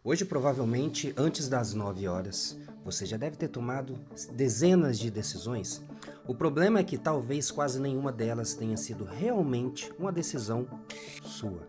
Hoje, provavelmente, antes das 9 horas, você já deve ter tomado dezenas de decisões. O problema é que talvez quase nenhuma delas tenha sido realmente uma decisão sua.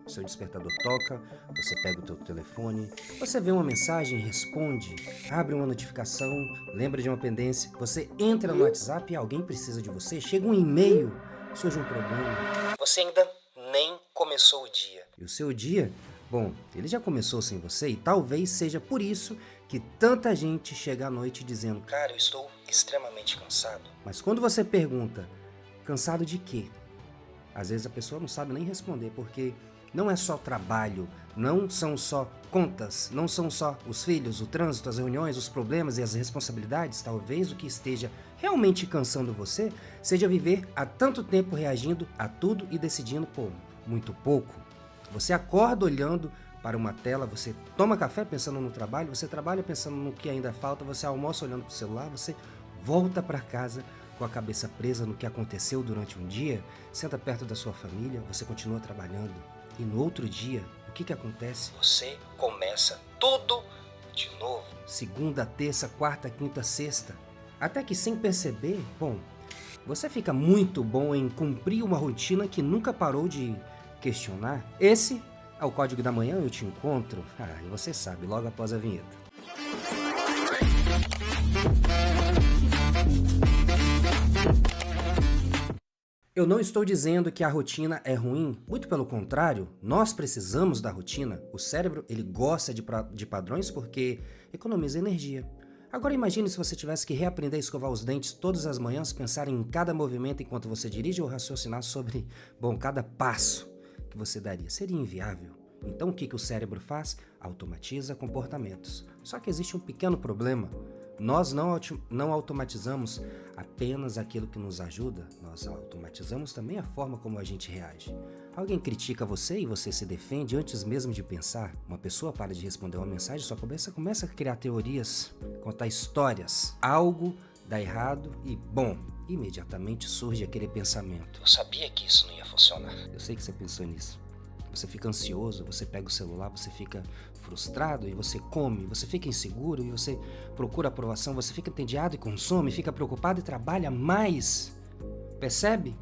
O seu despertador toca, você pega o teu telefone, você vê uma mensagem, responde, abre uma notificação, lembra de uma pendência, você entra no WhatsApp e alguém precisa de você, chega um e-mail, surge um problema. Você ainda nem começou o dia. E o seu dia, bom, ele já começou sem você e talvez seja por isso que tanta gente chega à noite dizendo: cara, eu estou extremamente cansado. Mas quando você pergunta, cansado de quê? Às vezes a pessoa não sabe nem responder, porque não é só trabalho, não são só contas, não são só os filhos, o trânsito, as reuniões, os problemas e as responsabilidades. Talvez o que esteja realmente cansando você seja viver há tanto tempo reagindo a tudo e decidindo por muito pouco. Você acorda olhando para uma tela, você toma café pensando no trabalho, você trabalha pensando no que ainda falta, você almoça olhando para o celular, você volta para casa com a cabeça presa no que aconteceu durante um dia, senta perto da sua família, você continua trabalhando. E no outro dia, o que acontece? Você começa tudo de novo. Segunda, terça, quarta, quinta, sexta. Até que sem perceber, bom, você fica muito bom em cumprir uma rotina que nunca parou de questionar. Esse é o Código da Manhã, eu te encontro. E você sabe, logo após a vinheta. Eu não estou dizendo que a rotina é ruim, muito pelo contrário, nós precisamos da rotina. O cérebro, ele gosta de padrões porque economiza energia. Agora imagine se você tivesse que reaprender a escovar os dentes todas as manhãs, pensar em cada movimento enquanto você dirige ou raciocinar sobre, cada passo que você daria. Seria inviável. Então o que o cérebro faz? Automatiza comportamentos. Só que existe um pequeno problema. Nós não automatizamos apenas aquilo que nos ajuda, nós automatizamos também a forma como a gente reage. Alguém critica você e você se defende antes mesmo de pensar. Uma pessoa para de responder uma mensagem, sua cabeça começa a criar teorias, contar histórias. Algo dá errado e, imediatamente surge aquele pensamento. Eu sabia que isso não ia funcionar. Eu sei que você pensou nisso. Você fica ansioso, você pega o celular, você fica frustrado e você come, você fica inseguro e você procura aprovação, você fica entediado e consome, fica preocupado e trabalha mais. Percebe?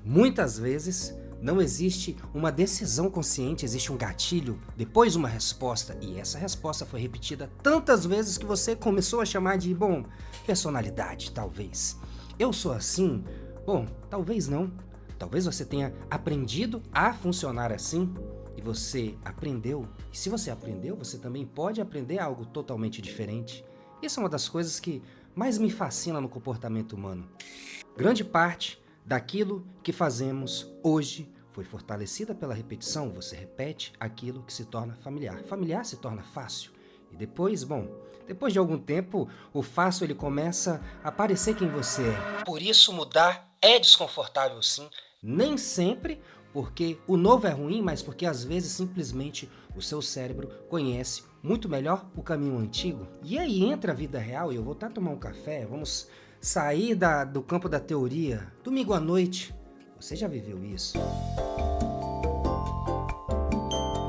Muitas vezes não existe uma decisão consciente, existe um gatilho, depois uma resposta, e essa resposta foi repetida tantas vezes que você começou a chamar de, personalidade, talvez. Eu sou assim? Talvez não. Talvez você tenha aprendido a funcionar assim e você aprendeu. E se você aprendeu, você também pode aprender algo totalmente diferente. Isso é uma das coisas que mais me fascina no comportamento humano. Grande parte daquilo que fazemos hoje foi fortalecida pela repetição. Você repete aquilo que se torna familiar. Familiar se torna fácil. E depois, depois de algum tempo, o fácil ele começa a parecer quem você é. Por isso mudar é desconfortável sim. Nem sempre porque o novo é ruim, mas porque às vezes simplesmente o seu cérebro conhece muito melhor o caminho antigo. E aí entra a vida real e eu vou tomar um café, vamos sair do campo da teoria. Domingo à noite, você já viveu isso?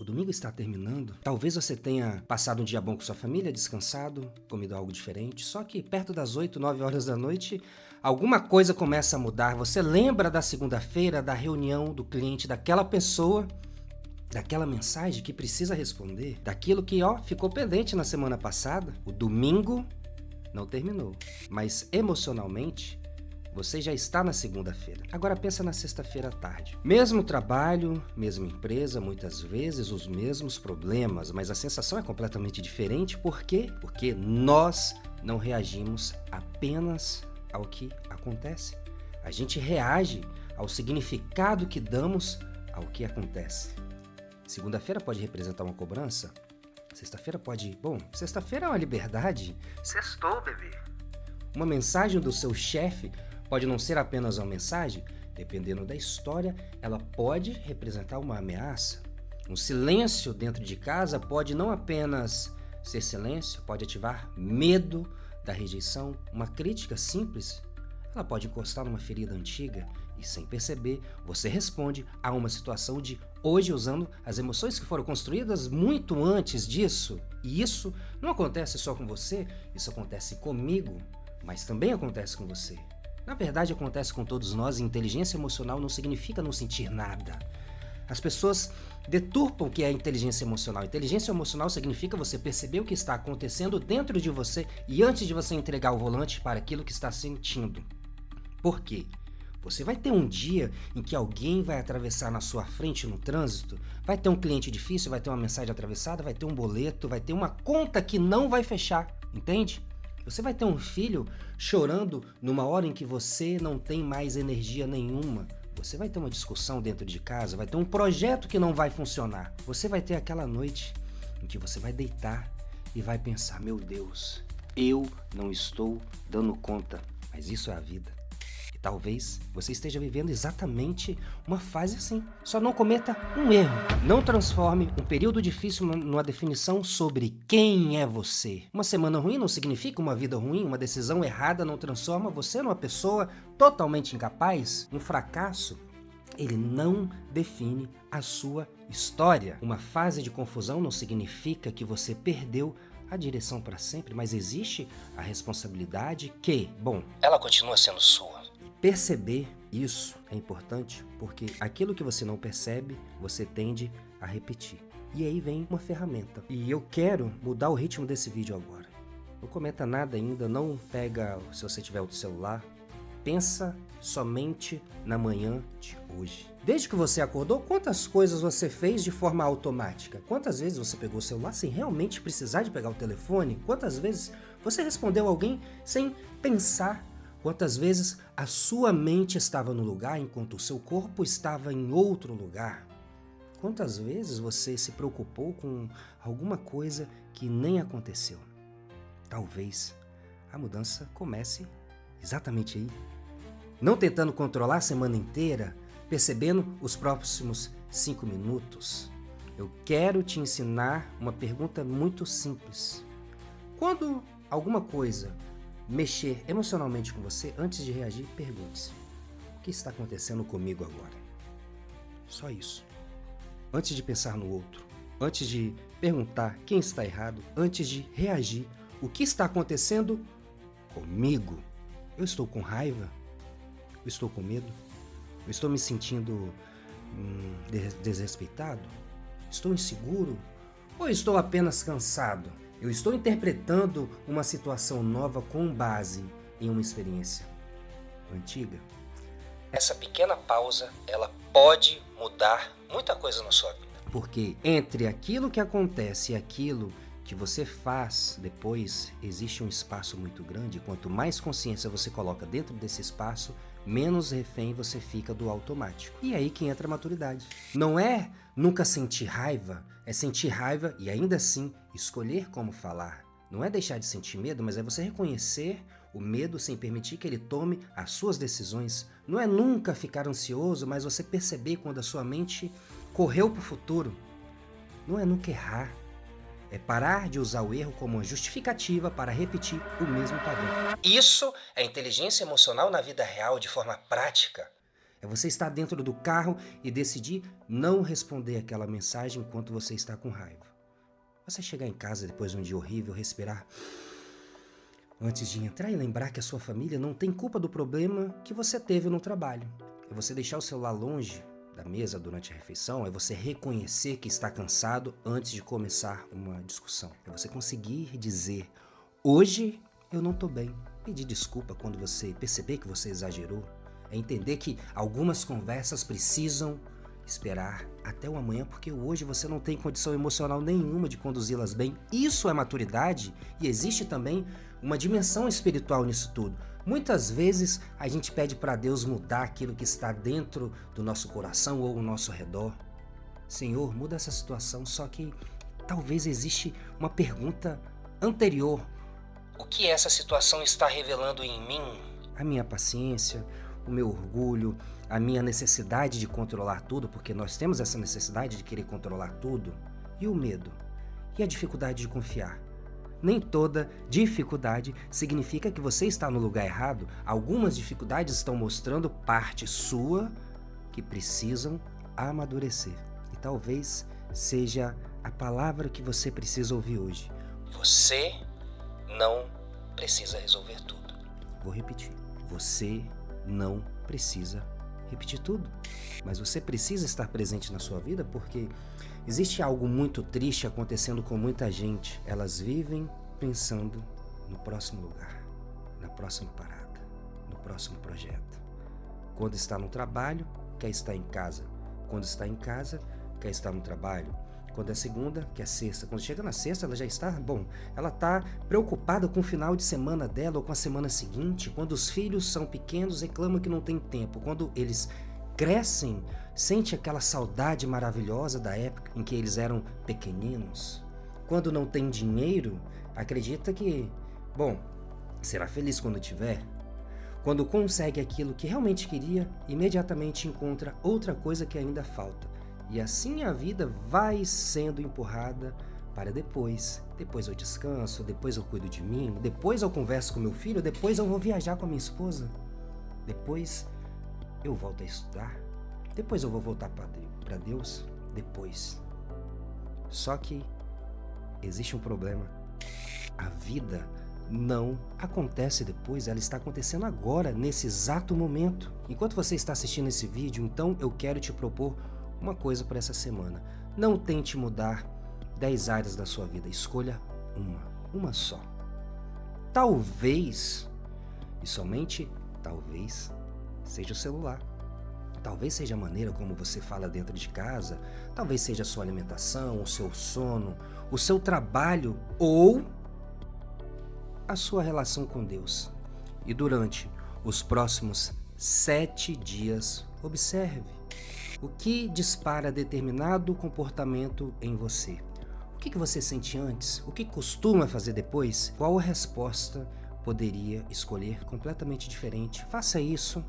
O domingo está terminando. Talvez você tenha passado um dia bom com sua família, descansado, comido algo diferente. Só que perto das 8, 9 horas da noite, alguma coisa começa a mudar. Você lembra da segunda-feira, da reunião do cliente, daquela pessoa, daquela mensagem que precisa responder, daquilo que ficou pendente na semana passada. O domingo não terminou, mas emocionalmente você já está na segunda-feira. Agora pensa na sexta-feira à tarde. Mesmo trabalho, mesma empresa, muitas vezes os mesmos problemas, mas a sensação é completamente diferente. Por quê? Porque nós não reagimos apenas ao que acontece. A gente reage ao significado que damos ao que acontece. Segunda-feira pode representar uma cobrança. Sexta-feira pode... sexta-feira é uma liberdade. Sextou, bebê. Uma mensagem do seu chefe pode não ser apenas uma mensagem, dependendo da história, ela pode representar uma ameaça. Um silêncio dentro de casa pode não apenas ser silêncio, pode ativar medo da rejeição. Uma crítica simples, ela pode encostar numa ferida antiga e, sem perceber, você responde a uma situação de hoje usando as emoções que foram construídas muito antes disso. E isso não acontece só com você, isso acontece comigo, mas também acontece com você. Na verdade, acontece com todos nós, e inteligência emocional não significa não sentir nada. As pessoas deturpam o que é inteligência emocional. Inteligência emocional significa você perceber o que está acontecendo dentro de você e antes de você entregar o volante para aquilo que está sentindo. Por quê? Você vai ter um dia em que alguém vai atravessar na sua frente no trânsito, vai ter um cliente difícil, vai ter uma mensagem atravessada, vai ter um boleto, vai ter uma conta que não vai fechar, entende? Você vai ter um filho chorando numa hora em que você não tem mais energia nenhuma. Você vai ter uma discussão dentro de casa, vai ter um projeto que não vai funcionar. Você vai ter aquela noite em que você vai deitar e vai pensar, meu Deus, eu não estou dando conta, mas isso é a vida. E talvez você esteja vivendo exatamente uma fase assim. Só não cometa um erro. Não transforme um período difícil numa definição sobre quem é você. Uma semana ruim não significa uma vida ruim. Uma decisão errada não transforma você numa pessoa totalmente incapaz. Um fracasso, ele não define a sua história. Uma fase de confusão não significa que você perdeu a direção para sempre, mas existe a responsabilidade que, bom, ela continua sendo sua. Perceber isso é importante porque aquilo que você não percebe, você tende a repetir. E aí vem uma ferramenta. E eu quero mudar o ritmo desse vídeo agora. Não comenta nada ainda, não pega, se você tiver o celular, pensa somente na manhã de hoje. Desde que você acordou, quantas coisas você fez de forma automática? Quantas vezes você pegou o celular sem realmente precisar de pegar o telefone? Quantas vezes você respondeu alguém sem pensar? Quantas vezes a sua mente estava no lugar enquanto o seu corpo estava em outro lugar? Quantas vezes você se preocupou com alguma coisa que nem aconteceu? Talvez a mudança comece exatamente aí. Não tentando controlar a semana inteira, percebendo os próximos 5 minutos. Eu quero te ensinar uma pergunta muito simples. Quando alguma coisa mexer emocionalmente com você, antes de reagir, pergunte-se: o que está acontecendo comigo agora? Só isso. Antes de pensar no outro, antes de perguntar quem está errado, antes de reagir, o que está acontecendo comigo? Eu estou com raiva? Eu estou com medo? Eu estou me sentindo desrespeitado? Estou inseguro? Ou estou apenas cansado? Eu estou interpretando uma situação nova com base em uma experiência antiga? Essa pequena pausa, ela pode mudar muita coisa na sua vida. Porque entre aquilo que acontece e aquilo que você faz depois, existe um espaço muito grande. Quanto mais consciência você coloca dentro desse espaço, menos refém você fica do automático. E aí que entra a maturidade. Não é nunca sentir raiva, é sentir raiva e ainda assim escolher como falar. Não é deixar de sentir medo, mas é você reconhecer o medo sem permitir que ele tome as suas decisões. Não é nunca ficar ansioso, mas você perceber quando a sua mente correu para o futuro. Não é nunca errar. É parar de usar o erro como uma justificativa para repetir o mesmo padrão. Isso é inteligência emocional na vida real, de forma prática. É você estar dentro do carro e decidir não responder aquela mensagem enquanto você está com raiva. Você chegar em casa depois de um dia horrível, respirar antes de entrar e lembrar que a sua família não tem culpa do problema que você teve no trabalho. É você deixar o celular longe da mesa durante a refeição, é você reconhecer que está cansado antes de começar uma discussão. É você conseguir dizer: hoje eu não estou bem. Pedir desculpa quando você perceber que você exagerou. É entender que algumas conversas precisam esperar até o amanhã, porque hoje você não tem condição emocional nenhuma de conduzi-las bem. Isso é maturidade, e existe também uma dimensão espiritual nisso tudo. Muitas vezes a gente pede para Deus mudar aquilo que está dentro do nosso coração ou ao nosso redor. Senhor, muda essa situação, só que talvez existe uma pergunta anterior. O que essa situação está revelando em mim? A minha paciência, o meu orgulho, a minha necessidade de controlar tudo, porque nós temos essa necessidade de querer controlar tudo, e o medo, e a dificuldade de confiar. Nem toda dificuldade significa que você está no lugar errado. Algumas dificuldades estão mostrando parte sua que precisam amadurecer. E talvez seja a palavra que você precisa ouvir hoje. Você não precisa resolver tudo. Vou repetir. Você não precisa repetir tudo. Mas você precisa estar presente na sua vida porque existe algo muito triste acontecendo com muita gente. Elas vivem pensando no próximo lugar, na próxima parada, no próximo projeto. Quando está no trabalho, quer estar em casa. Quando está em casa, quer estar no trabalho. Quando é segunda, quer sexta. Quando chega na sexta, ela já está, ela está preocupada com o final de semana dela ou com a semana seguinte. Quando os filhos são pequenos, reclama que não tem tempo. Quando eles crescem, sente aquela saudade maravilhosa da época em que eles eram pequeninos. Quando não tem dinheiro, acredita que, será feliz quando tiver. Quando consegue aquilo que realmente queria, imediatamente encontra outra coisa que ainda falta. E assim a vida vai sendo empurrada para depois. Depois eu descanso, depois eu cuido de mim, depois eu converso com meu filho, depois eu vou viajar com a minha esposa. Depois eu volto a estudar. Depois eu vou voltar para Deus. Depois. Só que existe um problema. A vida não acontece depois, ela está acontecendo agora, nesse exato momento. Enquanto você está assistindo esse vídeo, então eu quero te propor uma coisa para essa semana. Não tente mudar 10 áreas da sua vida, escolha uma só. Talvez, e somente talvez, seja o celular. Talvez seja a maneira como você fala dentro de casa, talvez seja a sua alimentação, o seu sono, o seu trabalho ou a sua relação com Deus. E durante os próximos 7 dias, observe o que dispara determinado comportamento em você. O que você sente antes? O que costuma fazer depois? Qual a resposta poderia escolher completamente diferente? Faça isso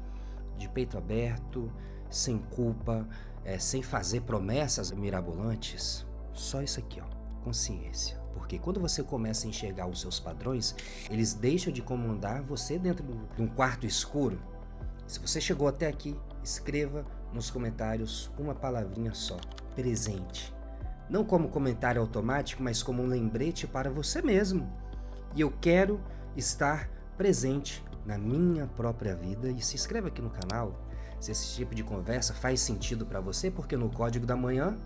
de peito aberto, sem culpa, sem fazer promessas mirabolantes. Só isso aqui, consciência. Porque quando você começa a enxergar os seus padrões, eles deixam de comandar você dentro de um quarto escuro. Se você chegou até aqui, escreva nos comentários uma palavrinha só: presente. Não como comentário automático, mas como um lembrete para você mesmo. E eu quero estar presente na minha própria vida. E se inscreva aqui no canal se esse tipo de conversa faz sentido para você, porque no Código da Manhã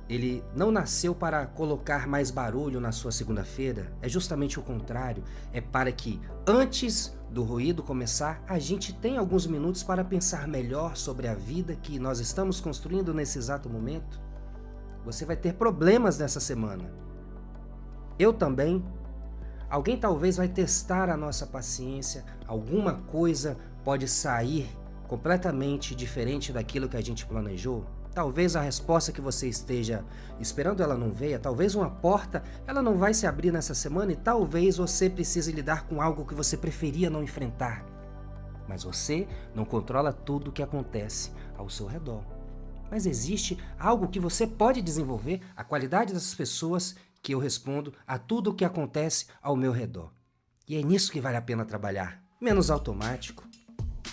ele não nasceu para colocar mais barulho na sua segunda-feira, é justamente o contrário, é para que antes do ruído começar, a gente tenha alguns minutos para pensar melhor sobre a vida que nós estamos construindo nesse exato momento. Você vai ter problemas nessa semana. Eu também. Alguém talvez vai testar a nossa paciência, alguma coisa pode sair completamente diferente daquilo que a gente planejou. Talvez a resposta que você esteja esperando ela não venha, talvez uma porta ela não vai se abrir nessa semana e talvez você precise lidar com algo que você preferia não enfrentar. Mas você não controla tudo o que acontece ao seu redor. Mas existe algo que você pode desenvolver, a qualidade dessas pessoas que eu respondo a tudo o que acontece ao meu redor. E é nisso que vale a pena trabalhar. Menos automático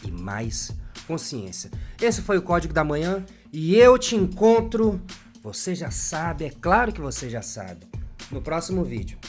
e mais consciência. Esse foi o Código da Manhã e eu te encontro, você já sabe, é claro que você já sabe, no próximo vídeo.